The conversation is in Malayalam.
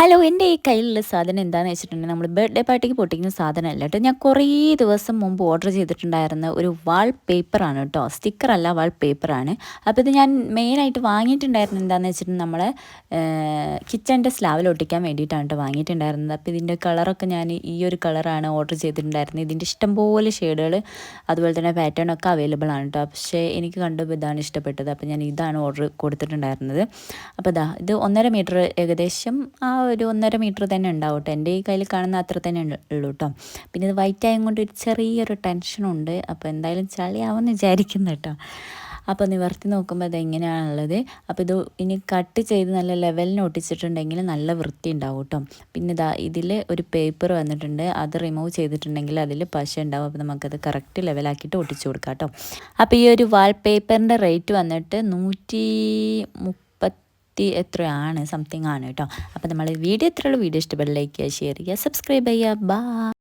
ഹലോ, എൻ്റെ ഈ കയ്യിലുള്ള സാധനം എന്താണെന്ന് വെച്ചിട്ടുണ്ടെങ്കിൽ നമ്മൾ ബർത്ത്ഡേ പാർട്ടിക്ക് പൊട്ടിക്കുന്ന സാധനമല്ല കേട്ടോ. ഞാൻ കുറേ ദിവസം മുമ്പ് ഓർഡർ ചെയ്തിട്ടുണ്ടായിരുന്ന ഒരു വാൾ പേപ്പറാണ് കേട്ടോ. സ്റ്റിക്കറല്ല, വാൾ പേപ്പറാണ്. അപ്പോൾ ഇത് ഞാൻ മെയിനായിട്ട് വാങ്ങിയിട്ടുണ്ടായിരുന്നത് എന്താണെന്ന് വെച്ചിട്ടുണ്ടെങ്കിൽ നമ്മളെ കിച്ചൻ്റെ സ്ലാവിൽ ഒട്ടിക്കാൻ വേണ്ടിയിട്ടാണ് കേട്ടോ വാങ്ങിയിട്ടുണ്ടായിരുന്നത്. അപ്പോൾ ഇതിൻ്റെ കളറൊക്കെ ഞാൻ ഈ ഒരു കളറാണ് ഓർഡർ ചെയ്തിട്ടുണ്ടായിരുന്നത്. ഇതിൻ്റെ ഇഷ്ടംപോലെ ഷെയ്ഡുകൾ അതുപോലെ തന്നെ പാറ്റേൺ ഒക്കെ അവൈലബിൾ ആണ് കേട്ടോ. പക്ഷേ എനിക്ക് കണ്ടപ്പോൾ ഇതാണ് ഇഷ്ടപ്പെട്ടത്. അപ്പോൾ ഞാൻ ഇതാണ് ഓർഡർ കൊടുത്തിട്ടുണ്ടായിരുന്നത്. അപ്പോൾ ഇത് 1.5 മീറ്റർ, ഏകദേശം ഒരു 1.5 മീറ്റർ തന്നെ ഉണ്ടാവും കേട്ടോ. എൻ്റെ ഈ കയ്യിൽ കാണുന്ന അത്ര തന്നെ ഉള്ളൂ കേട്ടോ. പിന്നെ ഇത് വൈറ്റ് ആയത് കൊണ്ട് ഒരു ചെറിയൊരു ടെൻഷനുണ്ട്. അപ്പോൾ എന്തായാലും ചളിയാവുമെന്ന് വിചാരിക്കുന്നു കേട്ടോ. അപ്പോൾ നിവർത്തി നോക്കുമ്പോൾ അത് എങ്ങനെയാണുള്ളത്. അപ്പോൾ ഇത് ഇനി കട്ട് ചെയ്ത് നല്ല ലെവലിന് ഒട്ടിച്ചിട്ടുണ്ടെങ്കിൽ നല്ല വൃത്തി ഉണ്ടാവും കേട്ടോ. പിന്നെ ഇതിൽ ഒരു പേപ്പർ വന്നിട്ടുണ്ട്. അത് റിമൂവ് ചെയ്തിട്ടുണ്ടെങ്കിൽ അതിൽ പശ ഉണ്ടാവും. അപ്പോൾ നമുക്കത് കറക്റ്റ് ലെവലാക്കിയിട്ട് ഒട്ടിച്ചു കൊടുക്കാം കേട്ടോ. അപ്പോൾ ഈ ഒരു വാൾ പേപ്പറിൻ്റെ റേറ്റ് വന്നിട്ട് 130 എത്രയാണ്, സംതിങ് ആണ് കേട്ടോ. അപ്പോൾ നമ്മൾ വീഡിയോ ഇത്രയുള്ളൂ. വീഡിയോ ഇഷ്ടപ്പെട്ട ലൈക്ക് ചെയ്യുക, ഷെയർ ചെയ്യുക, സബ്സ്ക്രൈബ് ചെയ്യുക. ബൈ.